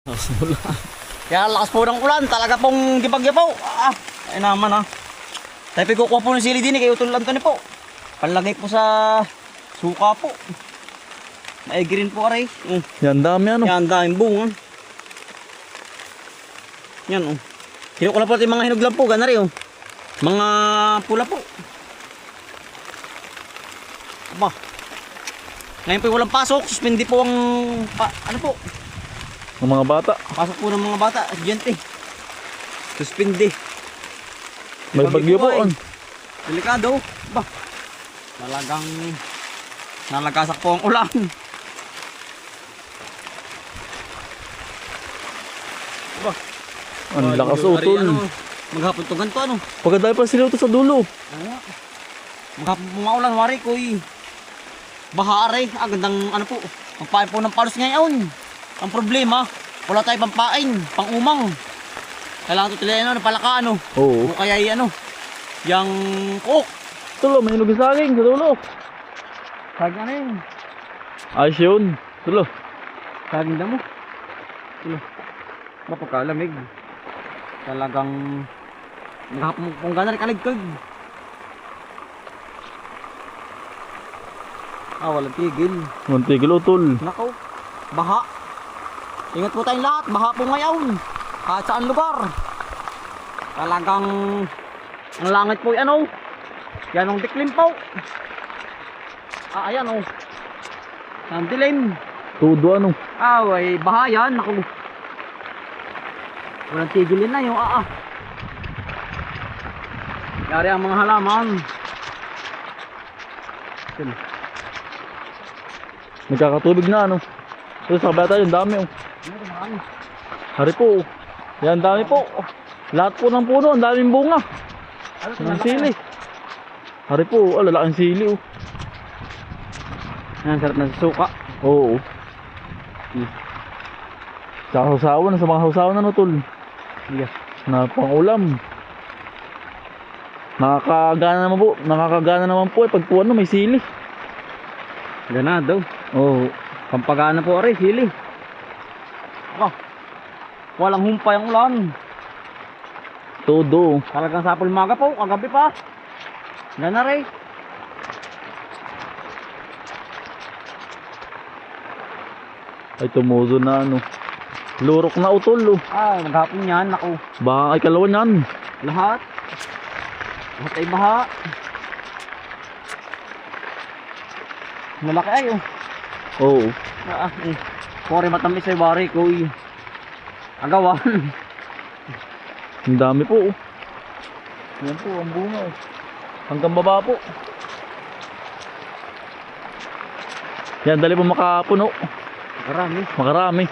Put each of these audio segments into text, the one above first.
Wala. Kaya lakas po ng ulan, talaga pong gipag-gipaw. Ay naman Tayo kukuha po ng sili din kay Utol Anthony po. Panlagay po sa suka po. Maigi rin po aray. Yan dami ano. Yan, daming bunga. Yan Kinuha ko na po yung mga hinuglan po, gana rin Mga pula po. Aba. Ngayon po walang pasok, suspindi po ang ano po? Ng mga bata. Pasok po ng mga bata, estudyante. Suspindi. May bagyo po. Delikado. Ba. Talagang nalagasak po ang ulan. Ba. Ang lakas utol. Maghapon to ganito Pagkadali pa sila ito sa dulo. Maghapon po nga ulan, wari ko baha aray. Gandang ano po. Magpain po ng palos ngayon. Ang problema, wala tayo pampain, pang-umang. Kailangan ito tila palaka Oo. O kaya yung cook. Tulo, may hinog sa saging sa dulo. Saging ano yun? Ayos yun. Tulo. Saging damo. Mapagkalamig. Talagang maghapon pong gana rin kaligkag. Walang tigil. Walang tigil utol. Nakaw, baha. Ingat po tayong lahat, baha po ngayon. Kahit saan lugar. Talagang ang langit po yan Yan ang diklim po. Ayan ang dilim. Tudo ano. Ay, baha yan. Naku. Walang tigilin na Yari ang mga halaman. Nagkakatubig na ano. Ito sa bata yung dami Hari po. Yan dami po. Lahat po ng puno, ang daming bunga. Ang sili. Hari po, lalaking sili Yan, sarap na sa suka. Oo. Sa hausawan, sa mga hausawan na tol. Yes. Na pang-ulam. Nakakagana naman po pag po may sili. Ganado. Oo. Pampagana po rin, sili. Walang humpay ang ulan. Todo. Talagang sapol maga po, kagabi pa. Gana rin. Ay tumuzo na Lurok na utol Maghapon yan, naku. Baka ay kalawan yan. Lahat ay baha. Malaki ay Oo. Kore matamis ay bari ko agawan. Ang dami po Yan po ang bunga hanggang baba po. Yan dali po makapuno. Makarami.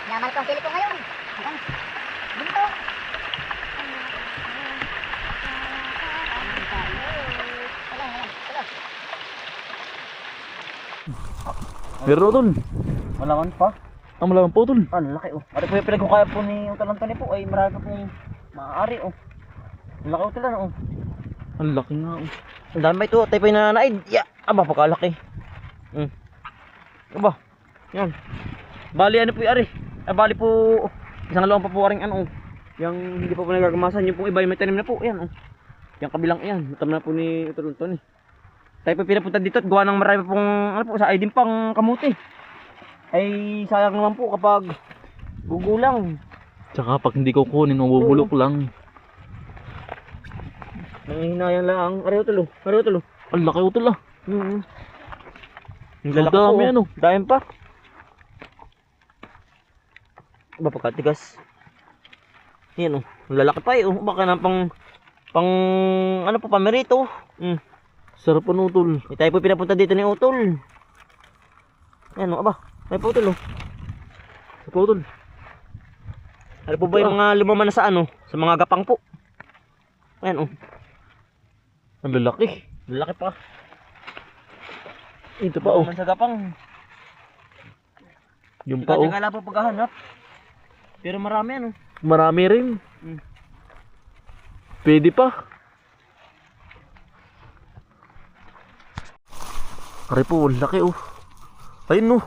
Naman ko ang sili ko ngayon. Binto. Pero tol, Malaman pa. ang malaman po tol. Ang laki Ano po yung pinagkukaya po ni Utol Anthony po ay marami pa pong maaari Ang laki Utol Ang laki nga Ang dami ito, tayo pa yung nananaid. Aba, pagkalaki. Aba, yan. Bali ano po yung ari. Bali po, isang lawang pa po aring yung hindi pa po nagagamasan. Yung pong iba yung may tanim na po, yan Yung kabilang yan, matam na po ni Utol Anthony. Tayo pa pinapunta dito at gawa ng marami pong, sa ay din pang kamuti. Ay sayang naman po kapag gugulang. Tsaka pag hindi ko kunin, mabubulok lang. Nangihinayang lang. Ariyo tulo. Ang laki utol Ang lalaki dami Dami pa. Ba pagkatigas. Yan lalaki pa Baka na pang pamerito. Sarap ang utol. Eh, tayo po pinapunta dito ni Utol. Ayan o, aba. May po Utol o. Sarap ang utol. Ano po ba yung mga lumaman na sa ano? Sa mga gapang po. Ayan o. Ang lalaki. Laki pa. Ito pa oh. Lumaman sa gapang. Yung pa oh. Kala po paghahanap. Pero marami ano. Marami rin. Pwede pa. Ari po, ang laki oh. Ayun oh.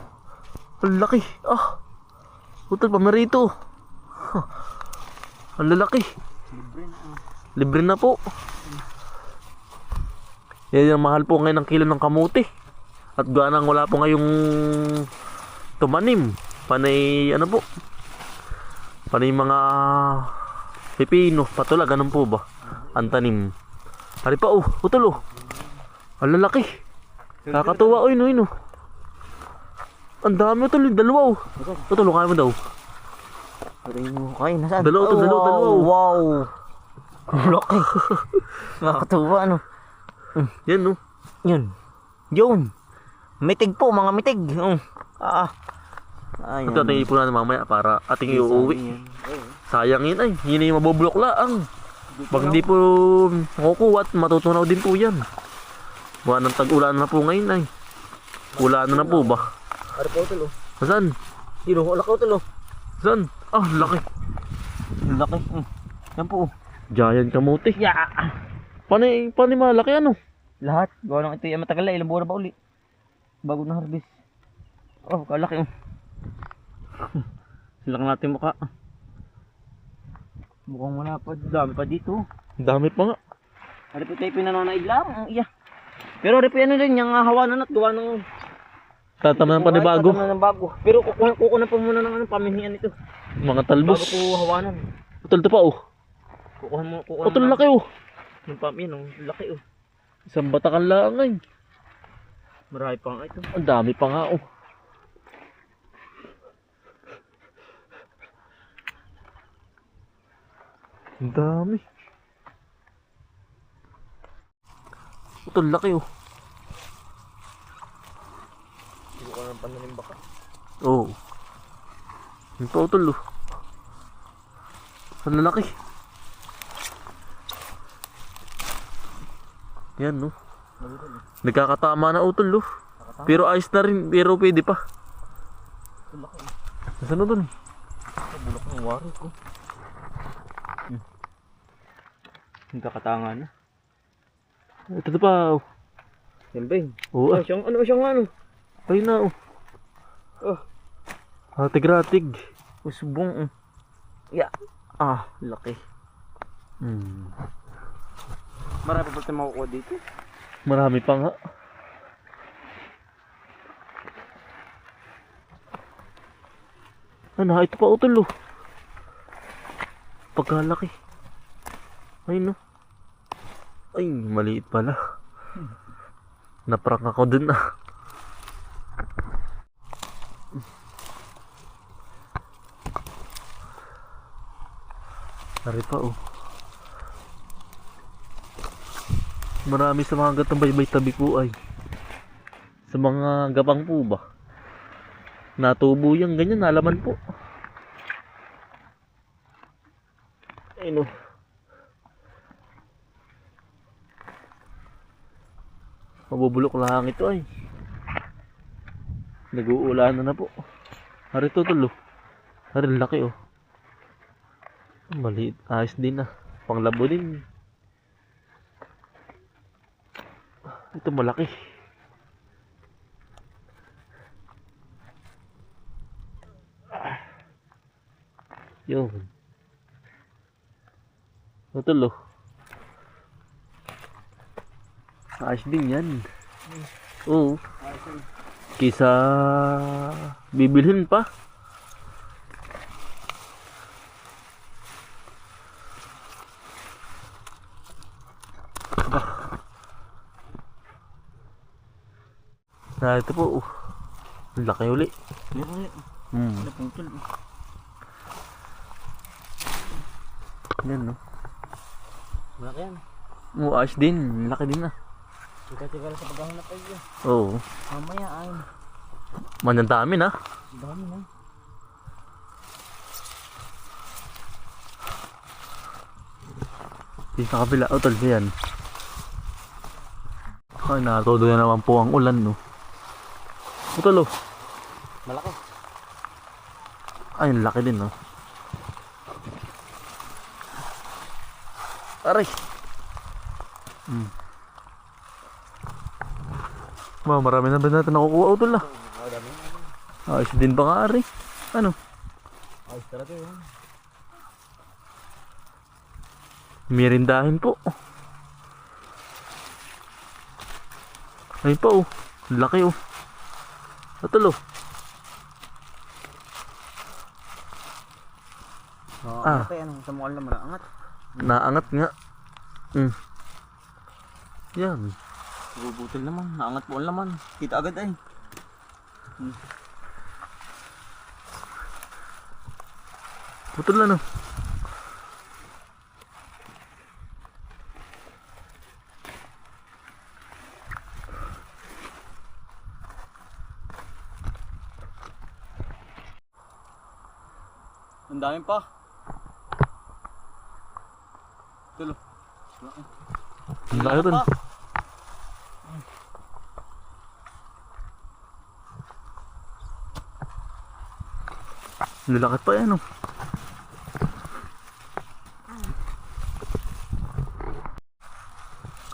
Ang laki. Ah. Utol pa marito. Ang lalaki. Libre na po. Yan yung mahal po ngayon ng kilo ng kamuti. At ganang wala po ngayong tumanim. Panay ano po. Panay mga pipino, patula, ganun po ba? Ang tanim. Hari pa oh, utol oh. Ang lalaki. Kakatuwa oh, ino. Ang dami utol, dalawa oh. Utol, kaya mo daw. Okay, nasaan? Dalawa to, dalawa. Wow. Laki. Nakakatuwa ano. Yan no. Yun. Mitig po, mga mitig. Ayan. Ito ating ipon natin mamaya para ating iuwi. Sayang yun ay. Yun yung mabubulok laang. Pag hindi po makukuha at matutunaw din po yan. Buwan ng tag-ulan na po ngayon ay. Ulan na po ba? Ano po ito lo? Saan? Yun o, laki ito lo. Saan? Ah, laki. Laki. Yan po. Giant kamuti. Yeah. Paano malaki ano? Lahat. Gawa lang ito. Matagal na. Ilang buwan na ba uli? Bago na harvest. Oh, kalaki oh. Silak natin mukha. Mukhang wala pa. Dami pa dito. Dami pa nga. Hari po tayo pinananaid lang. Iya. Pero hari po yan rin. Yung hawanan at gawa ng... Tatama ng panibago. Tatama ng bago. Pero kukunan pa muna ng pamihian ito. Mga talbos. Bago po hawanan. Utol to pa oh. Kukuhan mo. Utol laki oh. Yung pamihian oh. Laki oh. Isang batakan lang ay. Marami pa nga ito. Ang dami pa nga oh. Ang dami. Utol laki oh. Kukuhan ng pananim baka. Oo. Yung pa utol oh. Ang lalaki. Yan no. Nagkakatama na utol oh. Pero ayos na rin. Pero pwede pa. Nasaan utol? Bulok ng wari ko. Nagkakatanga na. Ito pa oh. Yan ba yun? Oo ah. Siyang ano? Ayun na oh. Oh. Hatig-ratig. Usbong. Yeah. Laki. Marami pa tayo makukuha dito. Marami pa nga. Ano, ito pa utol oh. Pagkalaki. Ayun no. Ay, maliit pala. Naprank ako dun ah. Nari pa oh. Marami sa mga gatang baybay tabi ko ay. Sa mga gapang po ba? Natubo yung ganyan, nalaman po. Ayun oh. Mabubulok lang ito ay. Nag-uulan na po. Hari ito tulo. Hari laki oh. Maliit. Ayos din ah. Panglabo din. Ito malaki. Yun. Ito tulo. Ayos din yan. Oo. Kisa bibilhin pa. Na ito po. Laki uli. Yan no. Malaki yan. Ayos din. Laki din ah. Tika-tika lang sa paghahanap ay yun. Oo. Mamaya ay. Man, ang dami na. Dami na. Di sa kabila. O, tol, yan. Ay, natudo na naman po ang ulan, no. O, tol, oh. Malaki. Ay, ang laki din, no. Aray. Marami na ba natin nakukuha, o, tol, ah. Ayos din ba nga, aray? Ano? Ayos talaga yun. Merindahin po. Ayun pa, oh. Laki, oh. Atol, oh. Ah. Ate, anong sa mukha naman naangat? Naangat nga. Yan. Bubutil naman. Naangat po ang laman. Kita agad ay. Putol na, no. Ang dami pa. Tulo. Ang laki dun. Nilakad pa yan, oh.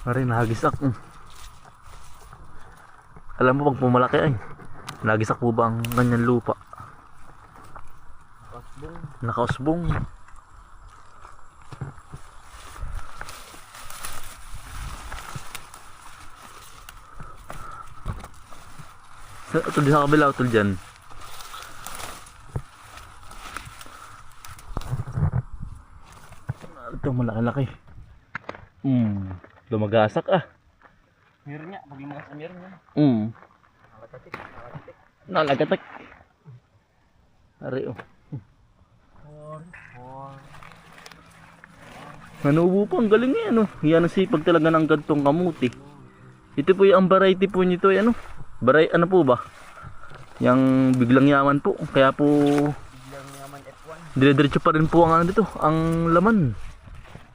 Aray, nahagisak. Alam mo pag pumalaki ay nahagisak po ba ang ganyan lupa? Nakausbong. Ito di sa kabila, ito dyan. Ito malaki-laki. Lumagasak, ah. Meron niya. Pag lumakas na meron niya. Nakatatik. Nalagatak. Ari, oh. Nanubo po, ang galing yan, oh. Yan ang sipag talaga ng gantong kamuti. Ito po yung variety po nito, ano? Ano po ba? Yang biglang yaman po. Kaya po Biglang yaman F1. dire-diretso pa rin po ang ano dito, ang laman.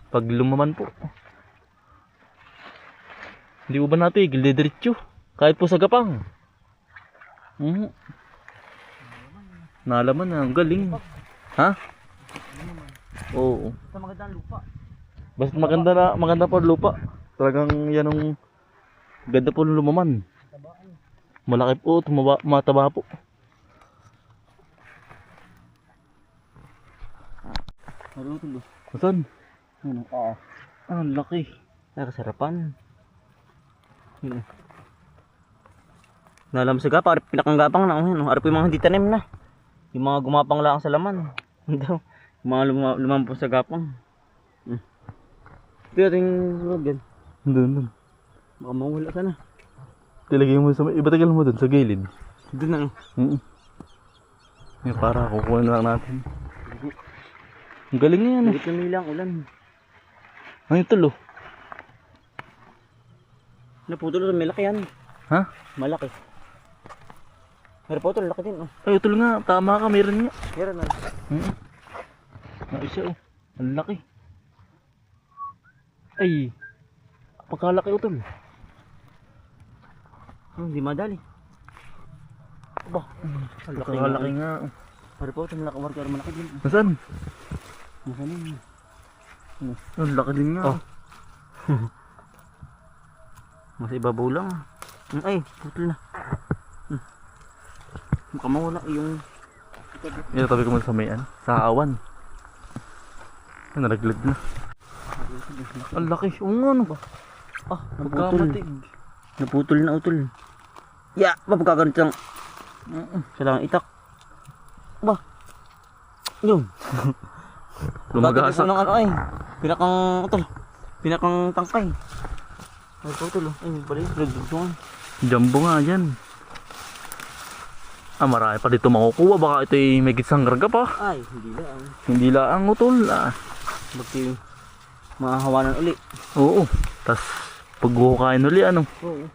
Pag lumaman po. Hindi po ba natin dire-diretso? Kahit po sa gapang. Nalaman na, ang galing. Ha? Oo. Sa magandang lupa. Basta maganda po ang lupa. Talagang yan ang ganda po ng lumaman. Malaki po, mataba po. Marutulo. Saan? Oo. Ah, ang laki. Ay, kasarapan. Nalam sa gapa, pinakanggapang na. Harap yung mga hindi tanim na. Yung mga gumapang lang sa laman. Yung mga lumampo sa gapang. Ito yung sunod yan. Doon. Baka mawala ka na. Tilagay mo sa iba, tagal mo doon sa gilid. Doon na. Yan, para kukuha na lang natin. Ang galing nga yan, eh. Nagit na nilang ulan. Ano ito, lo? Naputol may laki yan. Ha? Malaki. Pero putol, laki din. Ay, ito nga. Tama ka, meron nga. Meron na. Isa, oh. Ang laki. Ay. Pagkalaki, utol. Hindi madali. Ba, Pagkalaki nga. pero putol, malaki din. Nasaan? Nasaan yun? Ang laki din nga. Oh. Mas ibabaw lang. Ay, putol na. Baka mawala yung... Tabi ko muna sa mayan. Sa awan. Ay, nalaglag na. Ang laki. Oo nga, ano ba? Ah, Pagkamatig. Naputol na utol. Ya, papagkaganit lang. Sa lang itak. Ba? Yun. Lumagasak. Ng ano ay. Pinakang utol. Pinakang tangkay. Ay, putol. Ay, balik. Nagdugtungan. Jumbo nga yan. Ah, marami pa dito makukuha. Baka ito'y may gitsang karga pa. Ay, hindi lang. Hindi lang utol. Ah. Bakit mahahawanan uli. Oo. Tas paghuhukain uli ano. Oo.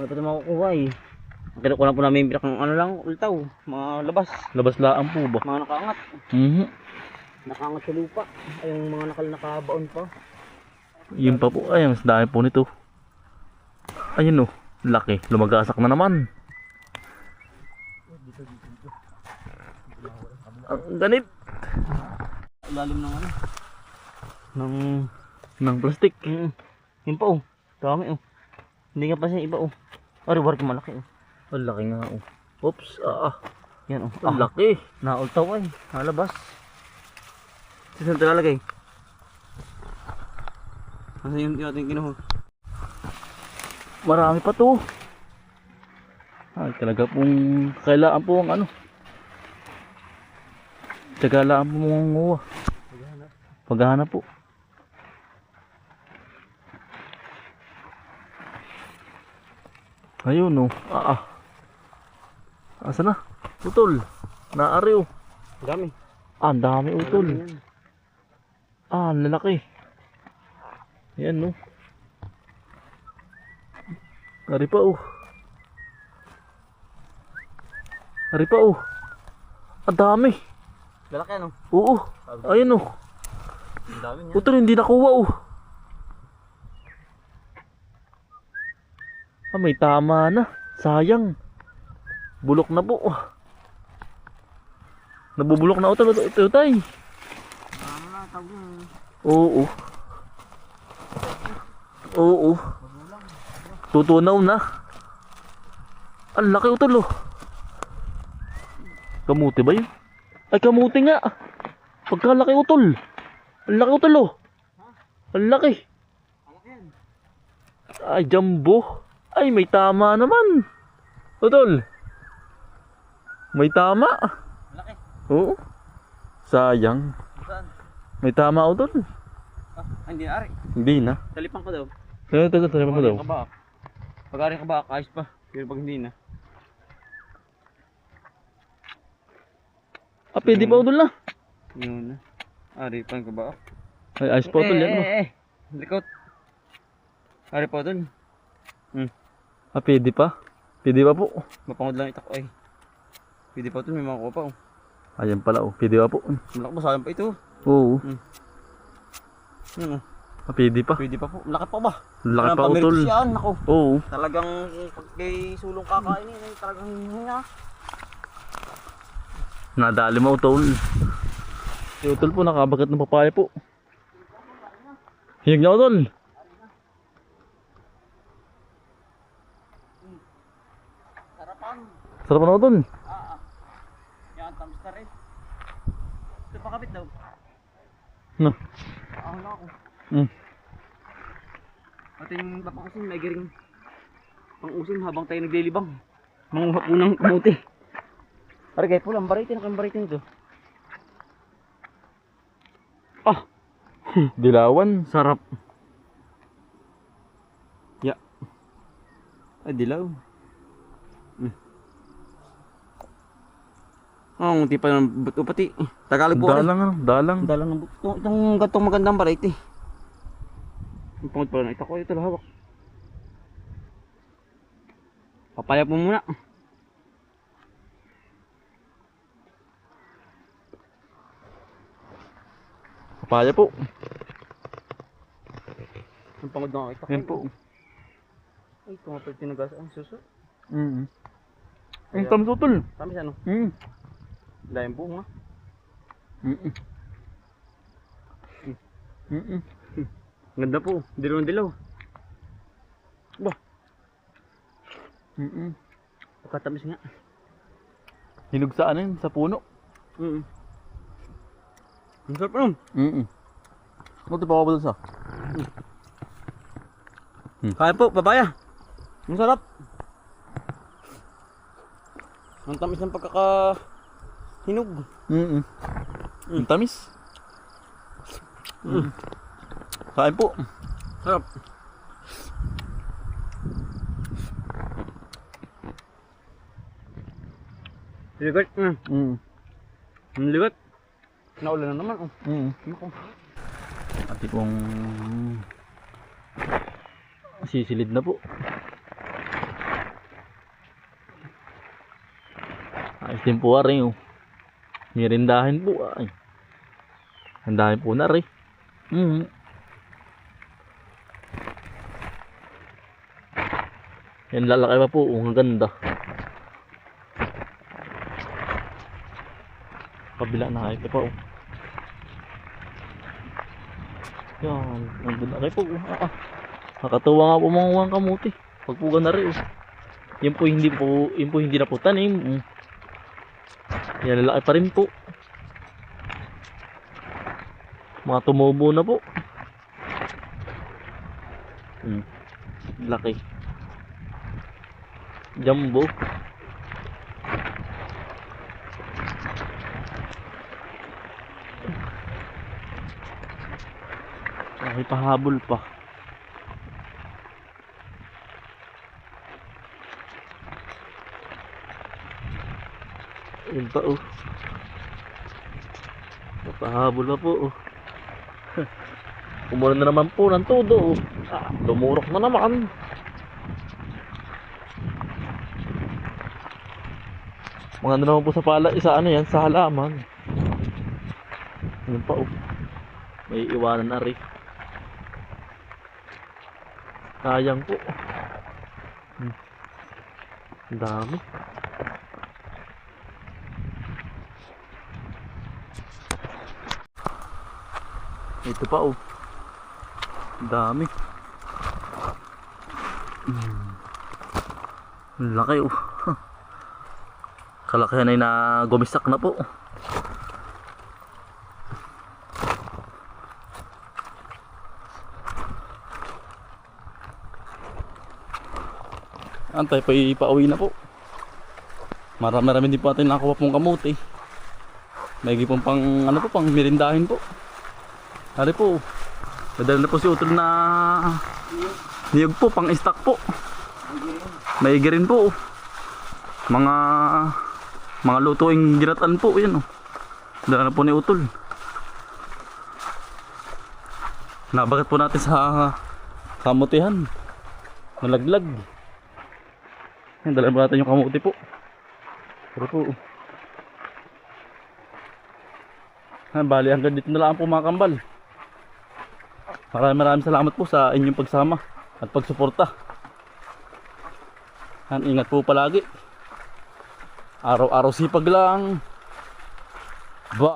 Wala pa ito makukuha eh. Kinukuha lang po namin yung pinakang ano lang, ultaw. Mga labas. Labas laan po ba? Mga nakaangat. Mhm. Nakaangat sa lupa. Ay, yung mga nakabaon pa. Yun pa po. Ay, mas dami po nito. Ayun oh. Laki. Lumagasak na naman. Ang ganit. Lalim ng ano. Ng plastic. Yun pa oh. Dami oh. Hindi nga pa siya iba oh. Ari-war ko malaki oh. Ang laki nga oh. Oops. Yan oh. Ang laki. Naultaw ay. Nalabas. Saan ito lalagay? Kasi yung ating kinuha. Marami pa to. Ay, talaga pong kailangan po ang ano. Tagalaan po mong nguha. Paghahanap po. Ayun oh. Asa na? Utol. Naari oh. Dami. Ang dami utol. Ang lalaki. Ayan no. Ari pa oh. Ari pa oh. Ang dami. Lalaki ano? Oo. Ayun oh. Ang dami niya. Utol hindi nakuha oh. May tama na. Sayang. Bulok na po. Nabubulok na utol. Ito tay. Oo. Oo. Tutunaw na. Ang laki utol oh. Kamuti ba yun? Ay kamuti nga. Pagkalaki utol. Ang laki utol oh. Ang laki. Ay jumbo. Ay may tama naman. Utol. May tama. Laki. Oo. Sayang. Saan? May tama utol. Hindi na ari. Hindi na. Talipang ko daw. Ito, talipan ko daw. Pag ari ka ba, ayos pa. Pero pag hindi na. Pwede pa utol na. Yun na. Ari pa ka ba? Ay, ayos pa utol yan. Likot. Ari pa doon. Pwede pa. Pwede pa po. Mapangod lang itak ay. Pwede pa doon, may mga kuha pa oh. Ayan pala oh. Pwede pa po. Malaki ba sayang pa ito? Oo. Yun oh. Pwede pa. Pwede pa po. Laki pa ba? Laki pa utol. Yan, ako. Oo. Talagang pag kay sulong kakainin ay talagang hinga. Nadali mo utol. Si utol po nakabagat ng papaya po. Hinig na utol. Sarapan. Sarap na utol. Yan, tamis na rin. Ito pa kapit daw. No. Ako na ako. At yung papangusin, may giring pang-usin habang tayo naglilibang. Manguha po ng kamuti. Paragay po lang, baritin ako yung baritin ito. Dilawan. Sarap. Ya. Ay, dilaw. Ang tipa ng buto pati. Tagalog po. Dalang ano. Dalang. Dalang ng buto. Itong gantong magandang barite. Ang pangod pala na ito ko. Ito lahawak. Papaya po muna. Papaya po. Ang pangod na ito. Yan po. Ay, kumapal tinagas. Ang suso. Ang tamis utol. Tamis ano? Dahil bunga. Ganda po. Dilaw. Bah. Pagkatamis nga. Hinog sa ano yun? Sa puno. Ang sarap naman. Ito pa ako ba sa? Kaya po, papaya. Ang sarap. Ang tamis ng pagkakahinog. Ang tamis. Kain po. Sarap. Ligat. Ang ligat. Naulan na naman. Ati pong Sisilid na po. Ayos din po ari oh. Mirindahin po ay. Ang dami po na rin. Yan lalaki pa po, ang ganda. Kabila na ito pa oh. Yan, nandun na kayo po. Nakatuwa nga po mga kamuti. Pagpuga na rin oh. Yan po hindi na po tanim. Yan lalaki pa rin po. Mga tumubo na po. Laki. Jumbo. Laki pahabol pa. Yun pa oh. Pahabol na po oh. Kumura na naman po ng todo. Lumurok na naman. Mga ano naman po sa pala, isa ano yan, sa halaman. Yun pa oh. May iwanan na rin. Sayang po. Ang dami. Ito pa oh. Dami. Laki oh. Kalakihan ay na gumisak na po. Antay pa ipauwi na po. Marami din po natin nakuha pong kamuti. May gipong pang ano po, pang mirindahin po. Hari po. Madala na po si Utol na niyog po, pang stock po. Maigi rin po. Mga lutuing ginatan po, yan oh. Dala na po ni Utol. Nabagat po natin sa kamutihan. Nalaglag. Yan, dala po natin yung kamuti po. Pero po. Bali, hanggang dito na lang po mga kambal. Maraming salamat po sa inyong pagsama at pagsuporta. Ingat po palagi. Araw-araw sipag lang.